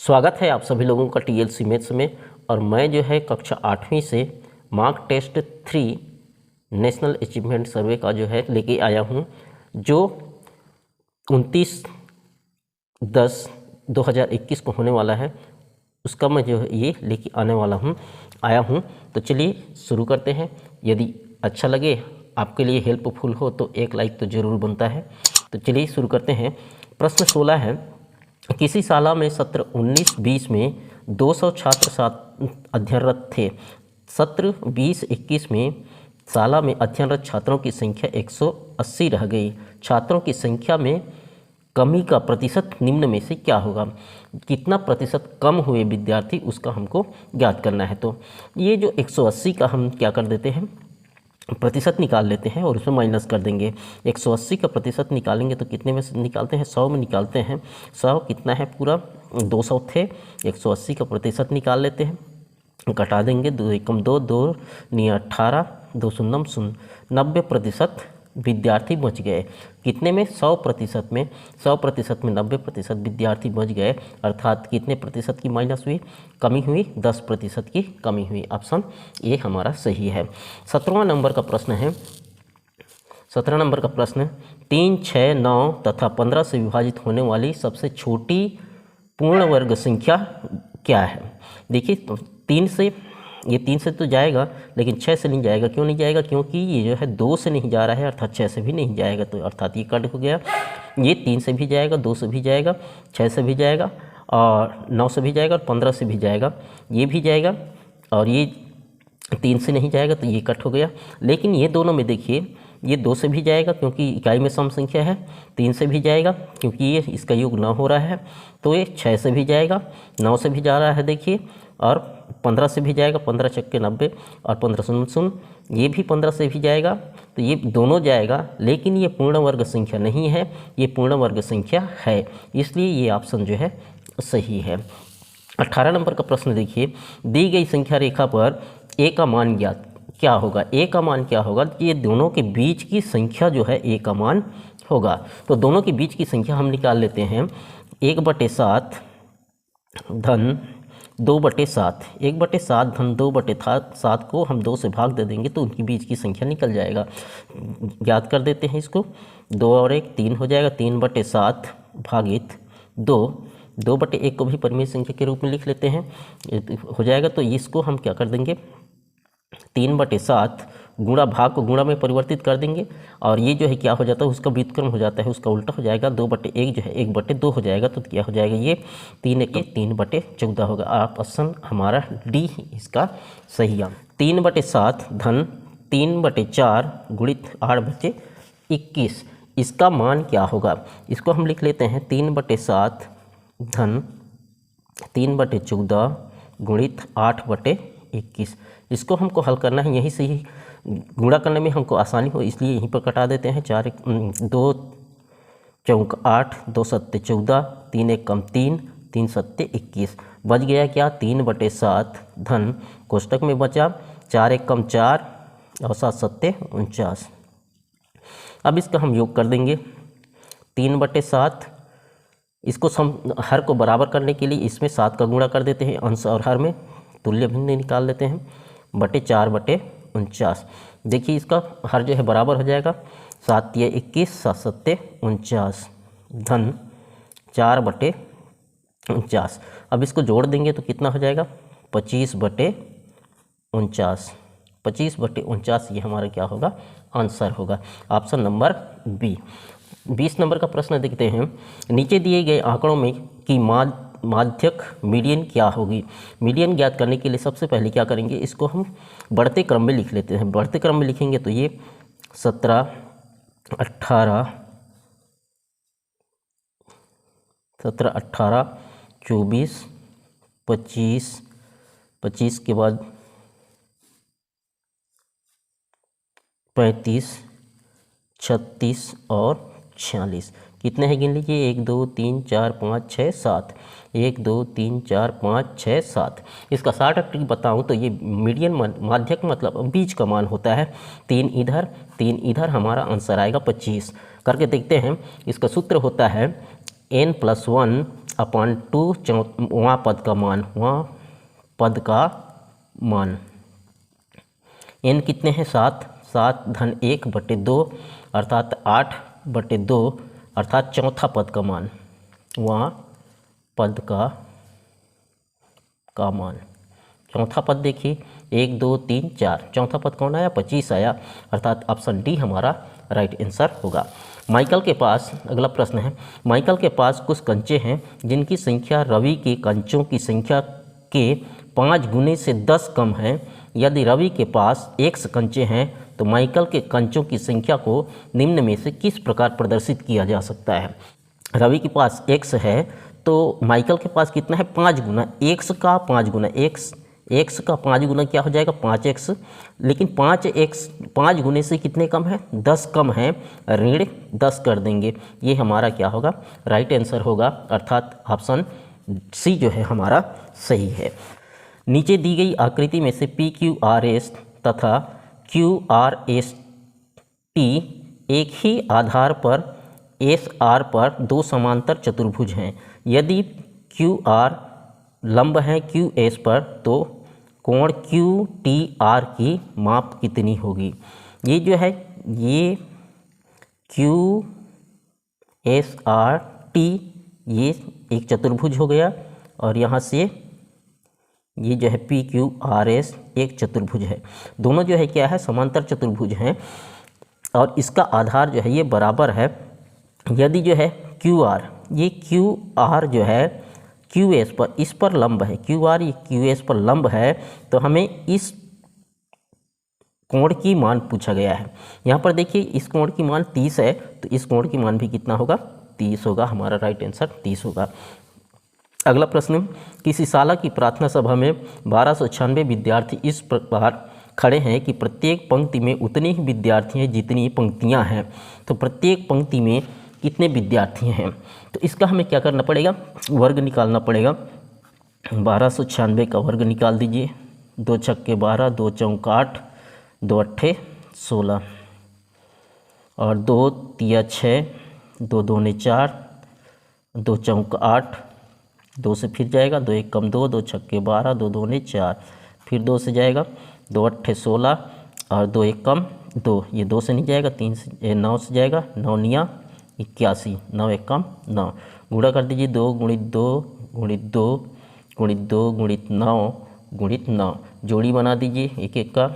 स्वागत है आप सभी लोगों का टीएलसी मैथ्स में। और मैं जो है कक्षा 8वीं से mark test 3 national achievement survey का जो है लेके आया हूँ, जो 29/10/2021 को होने वाला है। उसका मैं जो है ये लेके आया हूँ। तो चलिए शुरू करते हैं। यदि अच्छा लगे, आपके लिए हेल्पफुल हो तो एक लाइक तो ज़रूर बनता है। तो चलिए शुरू करते हैं। प्रश्न 16 है, किसी शाला में सत्र 19-20 में 200 छात्र अध्ययनरत थे। सत्र 20-21 में शाला में अध्ययनरत छात्रों की संख्या 180 रह गई। छात्रों की संख्या में कमी का प्रतिशत निम्न में से क्या होगा? कितना प्रतिशत कम हुए विद्यार्थी, उसका हमको ज्ञात करना है। तो ये जो 180 का हम क्या कर देते हैं, प्रतिशत निकाल लेते हैं और उसमें माइनस कर देंगे। 180 का प्रतिशत निकालेंगे तो कितने में से निकालते हैं? 100 में निकालते हैं। 100 कितना है? पूरा 200 थे। 180 का प्रतिशत निकाल लेते हैं, घटा देंगे। 2 एकम 2, 2 नी 18, 2 शून्यम 0, 90% विद्यार्थी बच गए। कितने में? 100% में। 100% में 90% विद्यार्थी बच गए, अर्थात कितने प्रतिशत की माइनस हुई? कमी हुई, 10% की कमी हुई। ऑप्शन ए हमारा सही है। 17वां नंबर का प्रश्न है। 17 नंबर का प्रश्न, 3, 6, 9 तथा 15 से विभाजित होने वाली सबसे छोटी पूर्ण वर्ग संख्या क्या है? देखिए, 3 से तो जाएगा, लेकिन 6 से नहीं जाएगा। क्यों नहीं जाएगा? क्योंकि ये जो है 2 से नहीं जा रहा है, अर्थात 6 से भी नहीं जाएगा। तो अर्थात ये कट हो गया। ये 3 से भी जाएगा, 2 से भी जाएगा, 6 से भी जाएगा, और 9 से भी जाएगा, और 15 से भी जाएगा। ये भी जाएगा, और ये 3 से नहीं जाएगा, तो ये कट हो गया। लेकिन ये दोनों में देखिए, ये 2 से भी जाएगा क्योंकि इकाई में सम संख्या है। 3 से भी जाएगा क्योंकि ये इसका योग 9 हो रहा है। तो ये 6 से भी जाएगा, 9 से भी जा रहा है देखिए, और 15 से भी जाएगा। 15 चक्के 90, और 15 शून्य शून्य, ये भी 15 से भी जाएगा। तो ये दोनों जाएगा, लेकिन ये पूर्ण वर्ग संख्या नहीं है, ये पूर्ण वर्ग संख्या है। इसलिए ये ऑप्शन जो है सही है। 18 नंबर का प्रश्न देखिए, दी गई संख्या रेखा पर ए का मान ज्ञात। क्या होगा? ए का मान क्या होगा? ये दोनों के बीच की संख्या जो है ए का मान होगा। तो दोनों के बीच की संख्या हम निकाल लेते हैं। 1/7 धन 2/7, 1/7 धन 2/7 को हम 2 से भाग दे देंगे तो उनकी बीच की संख्या निकल जाएगा। ज्ञात कर देते हैं इसको। 2 और 1 3 हो जाएगा। 3/7 भागित 2, 2/1 को भी परिमेय संख्या के रूप में लिख लेते हैं, हो जाएगा। तो इसको हम क्या कर देंगे? 3/7 गुणा, भाग को गुणा में परिवर्तित कर देंगे, और ये जो है क्या हो जाता है, उसका व्युत्क्रम हो जाता है, उसका उल्टा हो जाएगा। 2/1 जो है 1/2 हो जाएगा। तो क्या हो जाएगा? ये 3/14 होगा। ऑप्शन हमारा डी इसका सही है। 3/7 धन 3/4 गुणित 8/21, इसका मान क्या होगा? इसको हम लिख लेते हैं 3/7 धन 3/14 गुणित 8/21। इसको हमको हल करना है, यहीं से ही गुणा करने में हमको आसानी हो, इसलिए यहीं पर कटा देते हैं। 2 चौक 8, 2 सत्ते 14, 3 एक कम 3, 3 सत्ते 21। बच गया क्या? 3/7 धन, कोष्टक में बचा 4 एक कम 4, और 7 सत्ते 49। अब इसका हम योग कर देंगे। 3/7, इसको हर को बराबर करने के लिए इसमें 7 का गुणा कर देते हैं, अंश और हर में तुल्य भिन्न निकाल लेते हैं, बटे 4/49। देखिए इसका हर जो है बराबर हो जाएगा। 7 या 21, 7 सत्ते 49 धन 4/49। अब इसको जोड़ देंगे तो कितना हो जाएगा? 25/49। 25/49 ये हमारा क्या होगा? आंसर होगा। Option number B. 20 नंबर का प्रश्न देखते हैं। नीचे दिए गए आंकड़ों में की माध्यक मीडियन क्या होगी? मीडियन ज्ञात करने के लिए सबसे पहले क्या करेंगे? इसको हम बढ़ते क्रम में लिख लेते हैं। बढ़ते क्रम में लिखेंगे तो ये 17, 18, 24, 25 के बाद 35, 36 और 46। कितने हैं गिन लीजिए? 1 2 3 4 5 6 7, 1 2 3 4 5 6 7। इसका शॉर्ट ट्रिक बताऊं तो ये मीडियन माध्यक मतलब बीच का मान होता है। 3 इधर 3 इधर, हमारा आंसर आएगा 25। करके देखते हैं। इसका सूत्र होता है n+1 अपॉन 2 वहाँ पद का मान, वहाँ पद का मान। n कितने हैं 7, 7 धन 1/2 अर्थात 8/2 अर्थात चौथा पद का मान, वहाँ पद का मान। चौथा पद देखिए 1 2 3 4, चौथा पद कौन आया 25 आया, अर्थात ऑप्शन डी हमारा राइट आंसर होगा। माइकल के पास, अगला प्रश्न है, माइकल के पास कुछ कंचे हैं जिनकी संख्या रवि के कंचों की संख्या के 5 गुने से 10 कम है। यदि रवि के पास x कंचे हैं तो माइकल के कंचों की संख्या को निम्न में से किस प्रकार प्रदर्शित किया जा सकता है। रवि के पास x है तो माइकल के पास कितना है 5 गुना, x का 5 गुना, x का 5 गुना क्या हो जाएगा 5x, लेकिन 5 गुने से कितने कम है 10 कम है, ऋण 10 कर देंगे, ये हमारा क्या होगा राइट आंसर होगा, अर्थात ऑप्शन सी जो है हमारा सही है। नीचे दी गई आकृति में से PQRS तथा QRST एक ही आधार पर SR पर दो समांतर चतुर्भुज हैं। यदि QR लंब है QS पर तो कोण QTR की माप कितनी होगी। ये जो है ये QSRT ये एक चतुर्भुज हो गया और यहाँ से ये जो है PQRS एक चतुर्भुज है। दोनों जो है क्या है समांतर चतुर्भुज हैं और इसका आधार जो है ये बराबर है। यदि जो है QR, ये QR जो है QS पर, इस पर लंब है, QR ये QS पर लंब है, तो हमें इस कोण की मान पूछा गया है। यहाँ पर देखिए इस कोण की मान 30 है तो इस कोण की मान भी कितना होगा 30 होगा, हमारा राइट आंसर 30 होगा। अगला प्रश्न, किसी शाला की प्रार्थना सभा में 1296 विद्यार्थी इस प्रकार खड़े हैं कि प्रत्येक पंक्ति में उतने ही विद्यार्थी हैं जितनी पंक्तियां हैं, तो प्रत्येक पंक्ति में कितने विद्यार्थी हैं। तो इसका हमें क्या करना पड़ेगा वर्ग निकालना पड़ेगा। 1296 का वर्ग निकाल दीजिए, 2 छक्के 12, 2 चौक 8, 2 अट्ठे 16 और 2 तिया 6, 2 दूने 4, 2 चौक 8, 2 से फिर जाएगा, 2 एक कम 2, 2 छक्के 12, 2 दूने 4, फिर 2 से जाएगा, 2 अट्ठे 16 और 2 एक कम 2, ये 2 से नहीं जाएगा, 3 से 9 से जाएगा, 9 निया 81, 9 एक कम 9, गुणा कर दीजिए 2 गुणित 2 गुणित 2 गुणित 2 गुणित 9 गुणित 9, जोड़ी बना दीजिए एक एक का,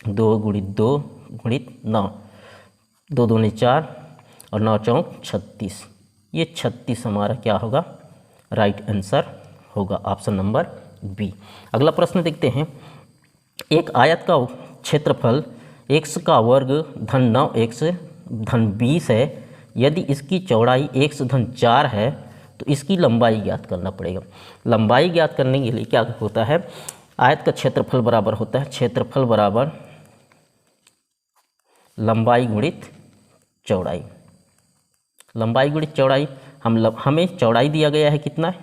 2 गुणित 2 गुणित 9, 2 दूने 4 और 9 चौक 36, ये 36 हमारा क्या होगा राइट आंसर होगा, ऑप्शन नंबर बी। अगला प्रश्न देखते हैं, एक आयत का क्षेत्रफल x का वर्ग धन 9x धन 20 है। यदि इसकी चौड़ाई x धन 4 है तो इसकी लंबाई ज्ञात करना पड़ेगा। लंबाई ज्ञात करने के लिए क्या होता है, आयत का क्षेत्रफल बराबर होता है क्षेत्रफल बराबर लंबाई गुणित चौड़ाई। लंबाई गुणित चौड़ाई, हमें चौड़ाई दिया गया है कितना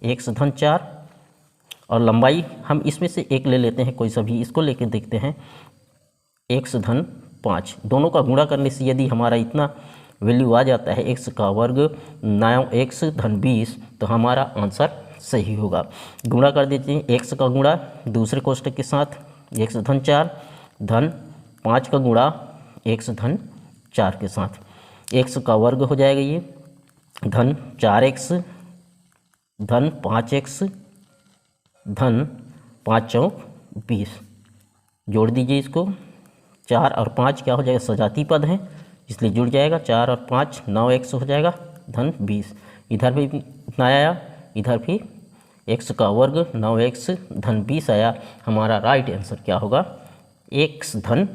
x धन 4 और लंबाई हम इसमें से एक ले लेते हैं, कोई सा भी इसको लेके देखते हैं, x धन 5। दोनों का गुणा करने से यदि हमारा इतना वैल्यू आ जाता है x का वर्ग 9x धन 20 तो हमारा आंसर सही होगा। गुणा कर देते हैं, x का गुणा दूसरे कोष्टक के साथ x धन 4 धन 5 का गुणा x धन 4 के साथ, x का वर्ग हो जाएगा ये धन 4x धन 5x धन 5 चौक 20, जोड़ दीजिए इसको, 4 और 5 क्या हो जाएगा सजाती पद हैं इसलिए जुड़ जाएगा, 4 और 5 9x हो जाएगा धन 20, इधर भी इतना आया, इधर भी x का वर्ग 9x धन 20 आया। हमारा राइट आंसर क्या होगा x धन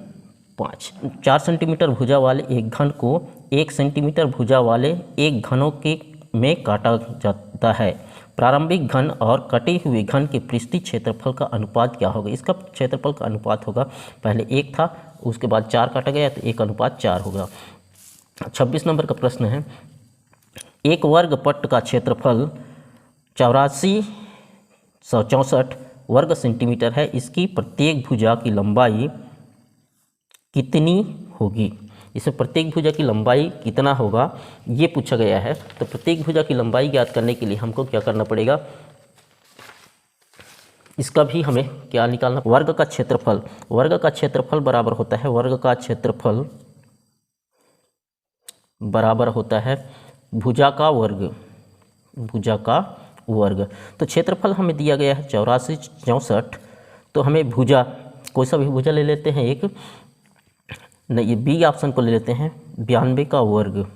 5। 4 सेंटीमीटर भुजा वाले एक घन को 1 सेंटीमीटर भुजा वाले एक घनों के में काटा जाता है। प्रारंभिक घन और कटे हुए घन के पृष्ठीय क्षेत्रफल का अनुपात क्या होगा। इसका क्षेत्रफल का अनुपात होगा, पहले 1 था उसके बाद 4 काटा गया तो 1:4 होगा। 26 नंबर का प्रश्न है, एक वर्ग पट का क्षेत्रफल 8464 वर्ग सेंटीमीटर है। इसकी प्रत्येक भुजा की लंबाई कितनी होगी। इसमें प्रत्येक भुजा की लंबाई कितना होगा ये पूछा गया है। तो प्रत्येक भुजा की लंबाई ज्ञात करने के लिए हमको क्या करना पड़ेगा, इसका भी हमें क्या निकालना, वर्ग का क्षेत्रफल। वर्ग का क्षेत्रफल बराबर होता है, वर्ग का क्षेत्रफल बराबर होता है भुजा का वर्ग, भुजा का वर्ग। तो क्षेत्रफल हमें दिया गया है 84 64। तो हमें भुजा, कोई सा भी भुजा ले लेते हैं, एक नहीं, ये बी ऑप्शन को ले लेते हैं, 92 का वर्ग।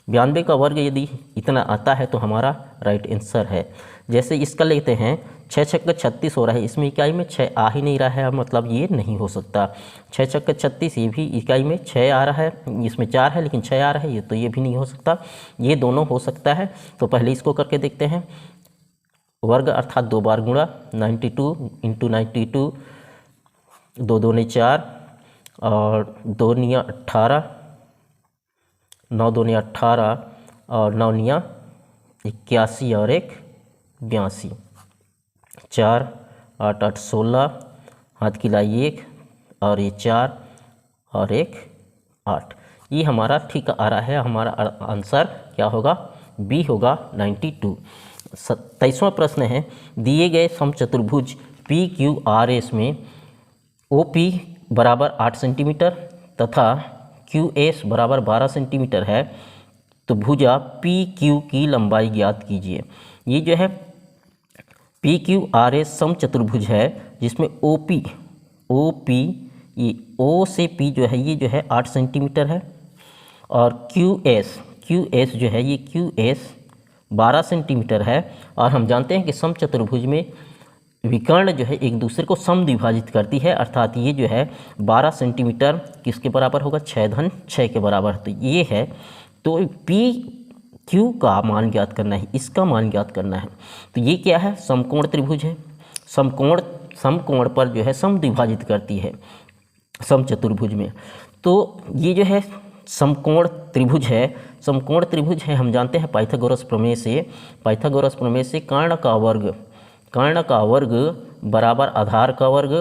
92 का वर्ग यदि इतना आता है तो हमारा राइट आंसर है। जैसे इसका लेते हैं 6 छक्के 36 हो रहा है, इसमें इकाई में 6 आ ही नहीं रहा है, मतलब ये नहीं हो सकता। 6 छक्के 36, ये भी इकाई में 6 आ रहा है, इसमें 4 है लेकिन 6 आ रहा है, ये तो ये भी नहीं हो सकता। ये दोनों हो सकता है। तो पहले इसको करके देखते हैं। वर्ग अर्थात 2 बार गुणा, 92 × 92, 2 दूनी 4 और 2 निया 18, 9 दूनी 18 और 9 निया 81 और 1 82, 4 8 8 16, हाथ की लाई 1 और ये 4 और 1 8। ये हमारा ठीक आ रहा है। हमारा आंसर क्या होगा, बी होगा 92। 27वां प्रश्न है, दिए गए समचतुर्भुज पी क्यू आर एस में ओ पी बराबर 8 सेंटीमीटर तथा क्यू एस बराबर 12 सेंटीमीटर है, तो भुजा पी क्यू की लंबाई ज्ञात कीजिए। ये जो है पी क्यू आर एस समचतुर्भुज है जिसमें ओ पी ये ओ से पी जो है, ये जो है 8 सेंटीमीटर है, और क्यू एस जो है, ये क्यू एस 12 सेंटीमीटर है। और हम जानते हैं कि समचतुर्भुज में विकर्ण जो है एक दूसरे को समद्विभाजित करती है, अर्थात ये जो है 12 सेंटीमीटर किसके बराबर होगा, 6 के बराबर। तो ये है, तो पी क्यू का मान ज्ञात करना है, इसका मान ज्ञात करना है। तो ये क्या है, समकोण त्रिभुज है। समकोण पर जो है समद्विभाजित करती है समचतुर्भुज में। तो ये जो है समकोण त्रिभुज है। समकोण त्रिभुज है, हम जानते हैं पाइथागोरस प्रमेय से कर्ण का वर्ग बराबर आधार का वर्ग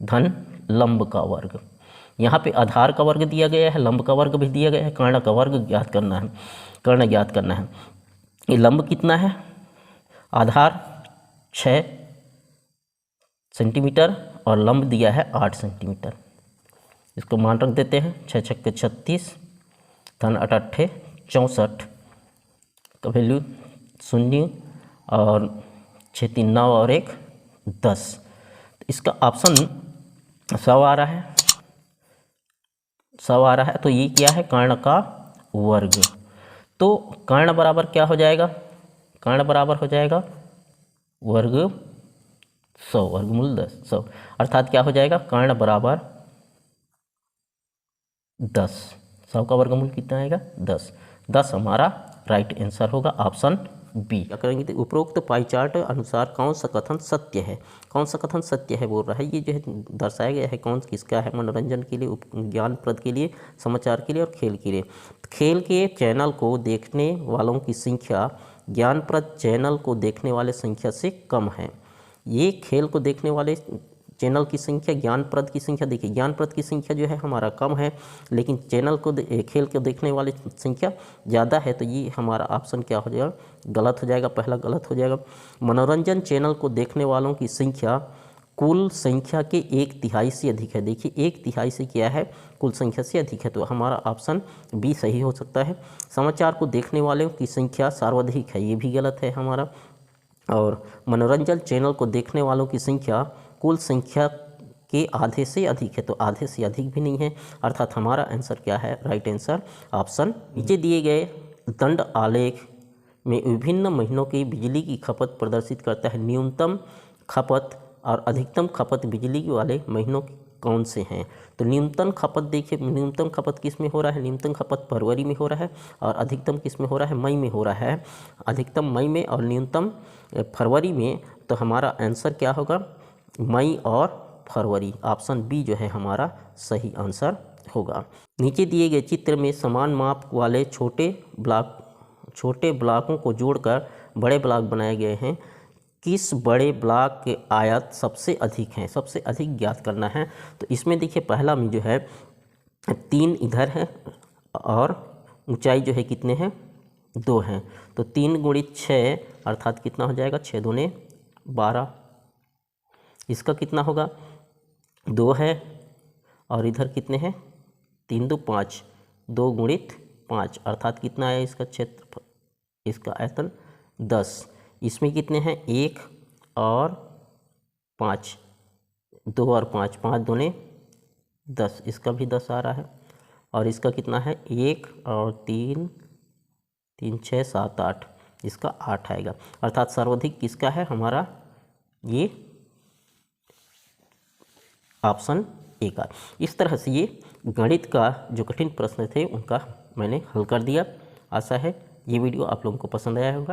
धन लंब का वर्ग। यहाँ पे आधार का वर्ग दिया गया है, लंब का वर्ग भी दिया गया है, कर्ण का वर्ग ज्ञात करना है, कर्ण ज्ञात करना है। ये लंब कितना है, आधार 6 सेंटीमीटर और लंब दिया है 8 सेंटीमीटर। इसको मान रख देते हैं, 6 छक्के 36 धन 8 8 64 का वैल्यू 0 और 6 3 9 और 1 10। इसका ऑप्शन 100 आ रहा है, 100 आ रहा है। तो ये क्या है, कर्ण का वर्ग। तो कर्ण बराबर क्या हो जाएगा, कर्ण बराबर हो जाएगा वर्ग 100 वर्गमूल 10 100, अर्थात क्या हो जाएगा, कर्ण बराबर 10। 100 का वर्गमूल कितना आएगा, 10 हमारा राइट आंसर होगा, ऑप्शन बी। क्या करेंगे, तो उपरोक्त पाई चार्ट अनुसार कौन सा कथन सत्य है, कौन सा कथन सत्य है बोल रहा है। ये जो है दर्शाया गया है कौन किसका है, मनोरंजन के लिए, ज्ञानप्रद के लिए, समाचार के लिए और खेल के लिए। खेल के चैनल को देखने वालों की संख्या ज्ञानप्रद चैनल को देखने वाले संख्या से कम है। ये खेल को देखने वाले चैनल की संख्या, ज्ञानप्रद की संख्या, देखिए ज्ञानप्रद की संख्या जो है हमारा कम है, लेकिन चैनल को खेल को देखने वाली संख्या ज़्यादा है। तो ये हमारा ऑप्शन क्या हो जाएगा, गलत हो जाएगा, पहला गलत हो जाएगा। मनोरंजन चैनल को देखने वालों की संख्या कुल संख्या के 1/3 से अधिक है। देखिए 1/3 से क्या है, कुल संख्या से अधिक है, तो हमारा ऑप्शन बी सही हो सकता है। समाचार को देखने वालों की संख्या सर्वाधिक है, ये भी गलत है हमारा। और मनोरंजन चैनल को देखने वालों की संख्या कुल संख्या के आधे से अधिक है, तो आधे से अधिक भी नहीं है, अर्थात हमारा आंसर क्या है, राइट आंसर ऑप्शन। नीचे दिए गए दंड आलेख में विभिन्न महीनों की बिजली की खपत प्रदर्शित करता है। न्यूनतम खपत और अधिकतम खपत बिजली वाले महीनों कौन से हैं। तो न्यूनतम खपत देखिए, न्यूनतम खपत किस में हो रहा है, न्यूनतम खपत फरवरी में हो रहा है, और अधिकतम किस में हो रहा है, मई में हो रहा है। अधिकतम मई में और न्यूनतम फरवरी में। तो हमारा आंसर क्या होगा, मई और फरवरी, ऑप्शन बी जो है हमारा सही आंसर होगा। नीचे दिए गए चित्र में समान माप वाले छोटे ब्लॉकों को जोड़कर बड़े ब्लॉक बनाए गए हैं। किस बड़े ब्लॉक के आयत सबसे अधिक हैं, सबसे अधिक ज्ञात करना है। तो इसमें देखिए पहला में जो है 3 इधर है और ऊंचाई जो है कितने हैं 2 हैं, तो 3 गुणित 6 अर्थात कितना हो जाएगा 6 दूने 12। इसका कितना होगा 2 है और इधर कितने हैं 3 2 5, 2 गुणित 5 अर्थात कितना है इसका क्षेत्रफल, इसका आयतन 10। इसमें कितने हैं 1 और 5, 2 और 5, 5 दूने 10, इसका भी 10 आ रहा है। और इसका कितना है 1 और 3 3 6 7 8, इसका 8 आएगा। अर्थात सर्वाधिक किसका है हमारा ये ऑप्शन ए का। इस तरह से ये गणित का जो कठिन प्रश्न थे उनका मैंने हल कर दिया। आशा है ये वीडियो आप लोगों को पसंद आया होगा।